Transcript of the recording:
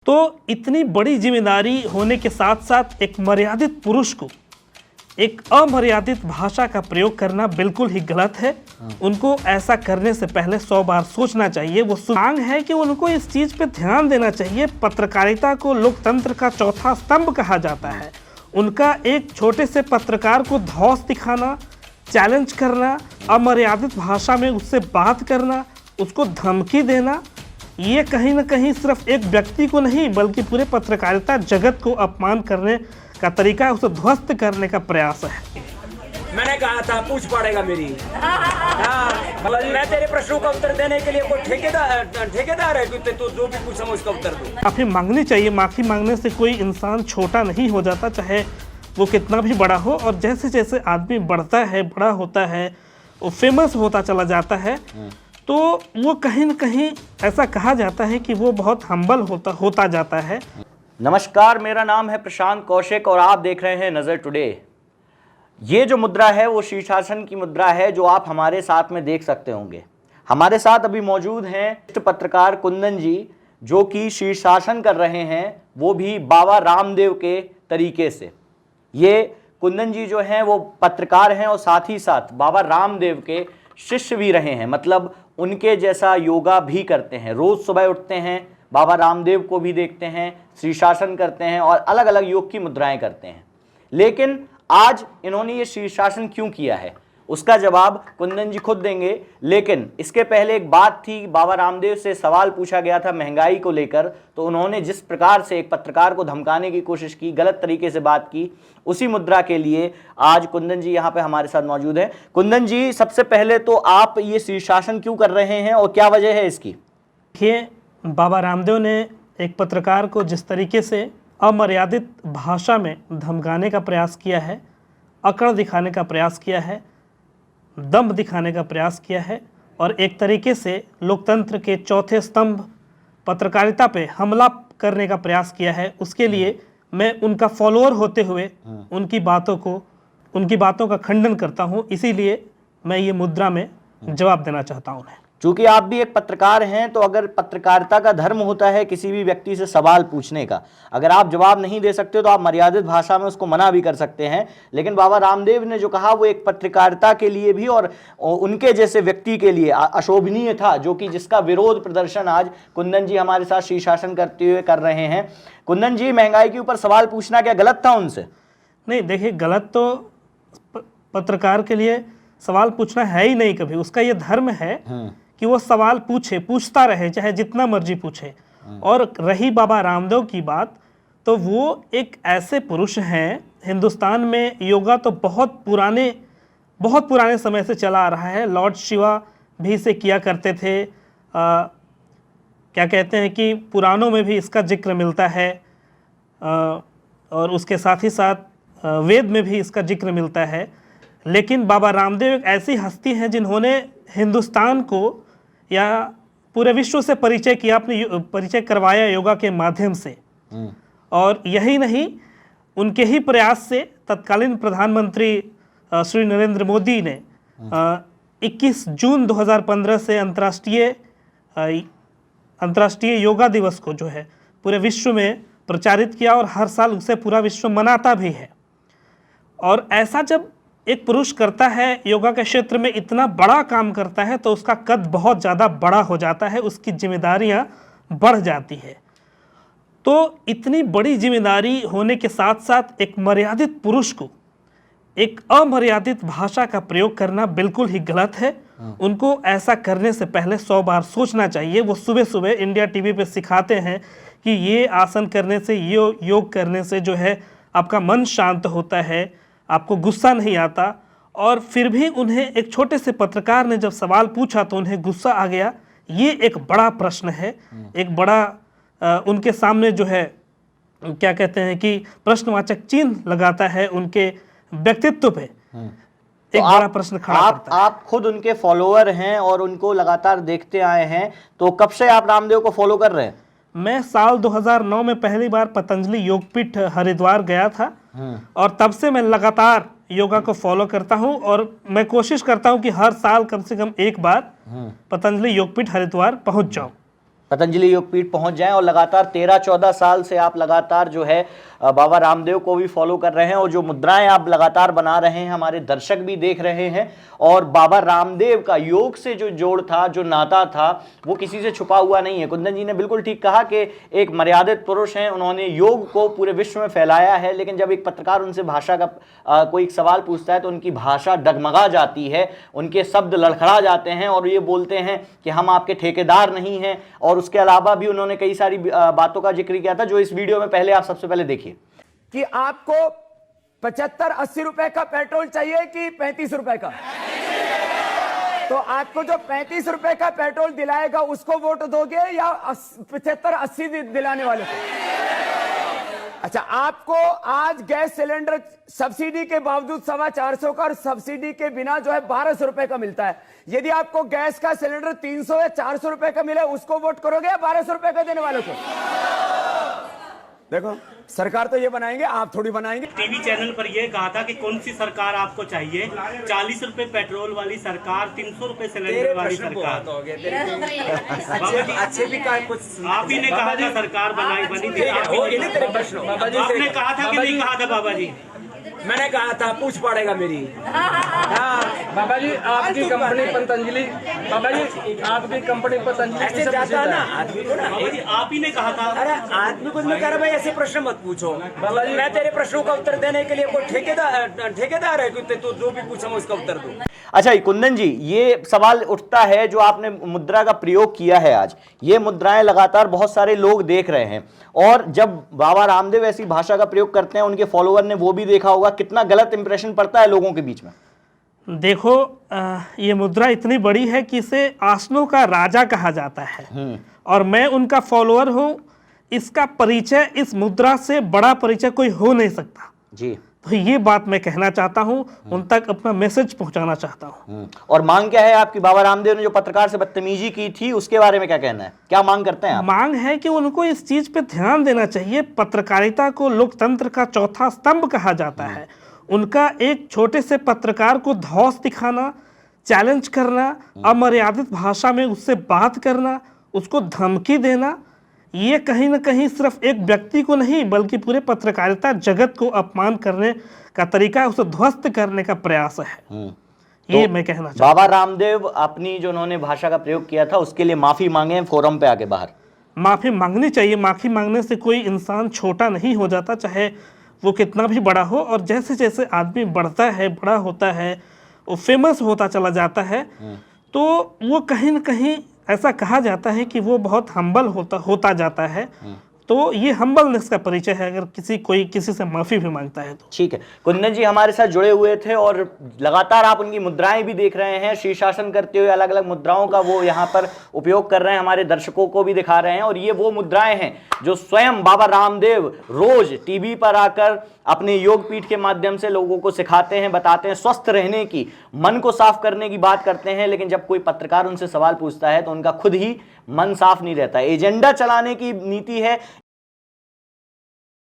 तो इतनी बड़ी जिम्मेदारी होने के साथ साथ एक मर्यादित पुरुष को एक अमर्यादित भाषा का प्रयोग करना बिल्कुल ही गलत है। उनको ऐसा करने से पहले 100 बार सोचना चाहिए। वो मांग है कि उनको इस चीज़ पे ध्यान देना चाहिए। पत्रकारिता को लोकतंत्र का चौथा स्तंभ कहा जाता है। उनका एक छोटे से पत्रकार को धौंस दिखाना, चैलेंज करना, अमर्यादित भाषा में उससे बात करना, उसको धमकी देना, ये कहीं ना कहीं सिर्फ एक व्यक्ति को नहीं बल्कि पूरे पत्रकारिता जगत को अपमान करने का तरीका है, उसे ध्वस्त करने का प्रयास है। मैंने कहा था पूछ पड़ेगा मेरी। मैं तेरे प्रश्नों का उत्तर देने के लिए कोई ठेकेदार है तो जो भी पूछा मैं उसका उत्तर दूं। माफी मांगनी चाहिए। माफी मांगने से कोई इंसान छोटा नहीं हो जाता, चाहे वो कितना भी बड़ा हो। और जैसे जैसे आदमी बढ़ता है, बड़ा होता है, वो फेमस होता चला जाता है, तो वो कहीं ना कहीं ऐसा कहा जाता है कि वो बहुत हम्बल होता जाता है। नमस्कार, मेरा नाम है प्रशांत कौशिक और आप देख रहे हैं नज़र टुडे। ये जो मुद्रा है वो शीर्षासन की मुद्रा है जो आप हमारे साथ में देख सकते होंगे। हमारे साथ अभी मौजूद हैं पत्रकार कुंदन जी, जो कि शीर्षासन कर रहे हैं, वो भी बाबा रामदेव के तरीके से। ये कुंदन जी जो हैं वो पत्रकार हैं और साथ ही साथ बाबा रामदेव के शिष्य भी रहे हैं, मतलब उनके जैसा योगा भी करते हैं। रोज़ सुबह उठते हैं, बाबा रामदेव को भी देखते हैं, शीर्षासन करते हैं और अलग अलग योग की मुद्राएं करते हैं। लेकिन आज इन्होंने ये शीर्षासन क्यों किया है उसका जवाब कुंदन जी खुद देंगे। लेकिन इसके पहले एक बात थी, बाबा रामदेव से सवाल पूछा गया था महंगाई को लेकर, तो उन्होंने जिस प्रकार से एक पत्रकार को धमकाने की कोशिश की, गलत तरीके से बात की, उसी मुद्रा के लिए आज कुंदन जी यहाँ पे हमारे साथ मौजूद हैं। कुंदन जी, सबसे पहले तो आप ये शीर्षासन क्यों कर रहे हैं और क्या वजह है इसकी? देखिए, बाबा रामदेव ने एक पत्रकार को जिस तरीके से अमर्यादित भाषा में धमकाने का प्रयास किया है, अकड़ दिखाने का प्रयास किया है, दम्भ दिखाने का प्रयास किया है और एक तरीके से लोकतंत्र के चौथे स्तंभ पत्रकारिता पे हमला करने का प्रयास किया है, उसके लिए मैं उनका फॉलोअर होते हुए उनकी बातों का खंडन करता हूं। इसीलिए मैं ये मुद्रा में जवाब देना चाहता हूं उन्हें। चूंकि आप भी एक पत्रकार हैं, तो अगर पत्रकारिता का धर्म होता है किसी भी व्यक्ति से सवाल पूछने का, अगर आप जवाब नहीं दे सकते तो आप मर्यादित भाषा में उसको मना भी कर सकते हैं। लेकिन बाबा रामदेव ने जो कहा वो एक पत्रकारिता के लिए भी और उनके जैसे व्यक्ति के लिए अशोभनीय था, जो कि जिसका विरोध प्रदर्शन आज कुंदन जी हमारे साथ शीर्षासन करते हुए कर रहे हैं। कुंदन जी, महंगाई के ऊपर सवाल पूछना क्या गलत था उनसे? नहीं, देखिए, गलत तो पत्रकार के लिए सवाल पूछना है ही नहीं कभी। उसका ये धर्म है कि वो सवाल पूछता रहे, चाहे जितना मर्जी पूछे। और रही बाबा रामदेव की बात, तो वो एक ऐसे पुरुष हैं, हिंदुस्तान में योगा तो बहुत पुराने समय से चला आ रहा है। लॉर्ड शिवा भी इसे किया करते थे। क्या कहते हैं कि पुराणों में भी इसका जिक्र मिलता है और उसके साथ ही साथ वेद में भी इसका जिक्र मिलता है। लेकिन बाबा रामदेव एक ऐसी हस्ती हैं जिन्होंने हिंदुस्तान को या पूरे विश्व से परिचय किया, अपने परिचय करवाया योगा के माध्यम से। और यही नहीं, उनके ही प्रयास से तत्कालीन प्रधानमंत्री श्री नरेंद्र मोदी ने 21 जून 2015 से अंतर्राष्ट्रीय योगा दिवस को जो है पूरे विश्व में प्रचारित किया और हर साल उसे पूरा विश्व मनाता भी है। और ऐसा जब एक पुरुष करता है, योगा के क्षेत्र में इतना बड़ा काम करता है, तो उसका कद बहुत ज़्यादा बड़ा हो जाता है, उसकी जिम्मेदारियां बढ़ जाती है। तो इतनी बड़ी जिम्मेदारी होने के साथ साथ एक मर्यादित पुरुष को एक अमर्यादित भाषा का प्रयोग करना बिल्कुल ही गलत है। उनको ऐसा करने से पहले 100 बार सोचना चाहिए। वो सुबह सुबह इंडिया टीवी पे सिखाते हैं कि ये आसन करने से, ये योग करने से जो है आपका मन शांत होता है, आपको गुस्सा नहीं आता। और फिर भी उन्हें एक छोटे से पत्रकार ने जब सवाल पूछा तो उन्हें गुस्सा आ गया। ये एक बड़ा प्रश्न है, एक बड़ा उनके सामने जो है क्या कहते हैं कि प्रश्नवाचक चिन्ह लगाता है उनके व्यक्तित्व पे। एक बड़ा प्रश्न खड़ा करता है। आप खुद उनके फॉलोअर हैं और उनको लगातार देखते आए हैं, तो कब से आप रामदेव को फॉलो कर रहे हैं? मैं साल 2009 में पहली बार पतंजलि योगपीठ हरिद्वार गया था और तब से मैं लगातार योगा को फॉलो करता हूं और मैं कोशिश करता हूं कि हर साल कम से कम एक बार पतंजलि योगपीठ हरिद्वार पहुंच जाऊं। पतंजलि योगपीठ पहुंच जाएं और लगातार 13-14 साल से आप लगातार जो है बाबा रामदेव को भी फॉलो कर रहे हैं और जो मुद्राएं आप लगातार बना रहे हैं हमारे दर्शक भी देख रहे हैं। और बाबा रामदेव का योग से जो जोड़ था, जो नाता था, वो किसी से छुपा हुआ नहीं है। कुंदन जी ने बिल्कुल ठीक कहा कि एक मर्यादित पुरुष हैं, उन्होंने योग को पूरे विश्व में फैलाया है, लेकिन जब एक पत्रकार उनसे भाषा का कोई एक सवाल पूछता है तो उनकी भाषा डगमगा जाती है, उनके शब्द लड़खड़ा जाते हैं और ये बोलते हैं कि हम आपके ठेकेदार नहीं हैं। और उसके अलावा भी उन्होंने कई सारी बातों का जिक्र किया था जो इस वीडियो में पहले आप सबसे पहले देखिए। कि आपको 75-80 रुपए का पेट्रोल चाहिए कि 35 रुपए का? तो आपको जो 35 रुपए का पेट्रोल दिलाएगा उसको वोट दोगे या 75-80 दिलाने वाले को? अच्छा, आपको आज गैस सिलेंडर सब्सिडी के बावजूद 425 का और सब्सिडी के बिना जो है 1200 रुपए का मिलता है। यदि आपको गैस का सिलेंडर 300 या 400 रुपए का मिले उसको वोट करोगे या 1200 रुपए का देने वालों को? देखो, सरकार तो ये बनाएंगे, आप थोड़ी बनाएंगे। टीवी चैनल पर यह कहा था कि कौन सी सरकार आपको चाहिए, 40 रुपए पेट्रोल वाली सरकार, 300 रुपए सिलेंडर वाली सरकार? अच्छे भी का कुछ आप ही ने कहा था सरकार बनी थी, आपने कहा था कि नहीं कहा था? बाबा जी, मैंने कहा था पूछ पड़ेगा मेरी। बाबा जी आपकी कंपनी पतंजलि, बाबा जी आपकी कंपनी पतंजलि ऐसे जाता है ना आदमी को ना, बाबा जी आप ही ने कहा था। अरे आदमी को मैं कह रहा भाई ऐसे प्रश्न मत पूछो। बाबा जी, मैं तेरे प्रश्नों का उत्तर देने के लिए कोई ठेकेदार है कि तू जो भी पूछा मैं उसका उत्तर दूं? अच्छा कुंदन जी, ये सवाल उठता है जो आपने मुद्रा का प्रयोग किया है आज, ये मुद्राएं लगातार बहुत सारे लोग देख रहे हैं और जब बाबा रामदेव ऐसी भाषा का प्रयोग करते हैं उनके फॉलोअर ने वो भी देखा होगा, कितना गलत इंप्रेशन पड़ता है लोगों के बीच में। देखो, ये मुद्रा इतनी बड़ी है कि इसे आसनों का राजा कहा जाता है और मैं उनका फॉलोअर हूं। इसका परिचय, इस मुद्रा से बड़ा परिचय कोई हो नहीं सकता जी। तो ये बात मैं कहना चाहता हूं, उन तक अपना मैसेज पहुंचाना चाहता हूं। और मांग क्या है आपकी? बाबा रामदेव ने जो पत्रकार से बदतमीजी की थी उसके बारे में क्या कहना है, क्या मांग करते हैं आप? मांग है कि उनको इस चीज पे ध्यान देना चाहिए। पत्रकारिता को लोकतंत्र का चौथा स्तंभ कहा जाता है। उनका एक छोटे से पत्रकार को धौंस दिखाना, चैलेंज करना, अमर्यादित भाषा में उससे बात करना, उसको धमकी देना, ये कहीं ना कहीं सिर्फ एक व्यक्ति को नहीं बल्कि पूरे पत्रकारिता जगत को अपमान करने का तरीका है, उसे ध्वस्त करने का प्रयास है। ये मैं कहना चाहता हूं। बाबा रामदेव अपनी जो उन्होंने भाषा का प्रयोग किया था उसके लिए माफी मांगे फोरम पे आके बाहर। माफी मांगनी चाहिए। माफी मांगने से कोई इंसान छोटा नहीं हो जाता, चाहे वो कितना भी बड़ा हो। और जैसे जैसे आदमी बढ़ता है, बड़ा होता है, वो फेमस होता चला जाता है, तो वो कहीं ना कहीं ऐसा कहा जाता है कि वो बहुत हम्बल होता जाता है। तो ये हम्बलनेस का परिचय है अगर कोई किसी से माफी भी मांगता है तो। ठीक है, कुंदन जी हमारे साथ जुड़े हुए थे और लगातार आप उनकी मुद्राएं भी देख रहे हैं, शीर्षासन करते हुए अलग अलग मुद्राओं का वो यहाँ पर उपयोग कर रहे हैं, हमारे दर्शकों को भी दिखा रहे हैं। और ये वो मुद्राएं हैं जो स्वयं बाबा रामदेव रोज टीवी पर आकर अपने योग पीठ के माध्यम से लोगों को सिखाते हैं, बताते हैं, स्वस्थ रहने की, मन को साफ करने की बात करते हैं। लेकिन जब कोई पत्रकार उनसे सवाल पूछता है तो उनका खुद ही मन साफ नहीं रहता। एजेंडा चलाने की नीति है,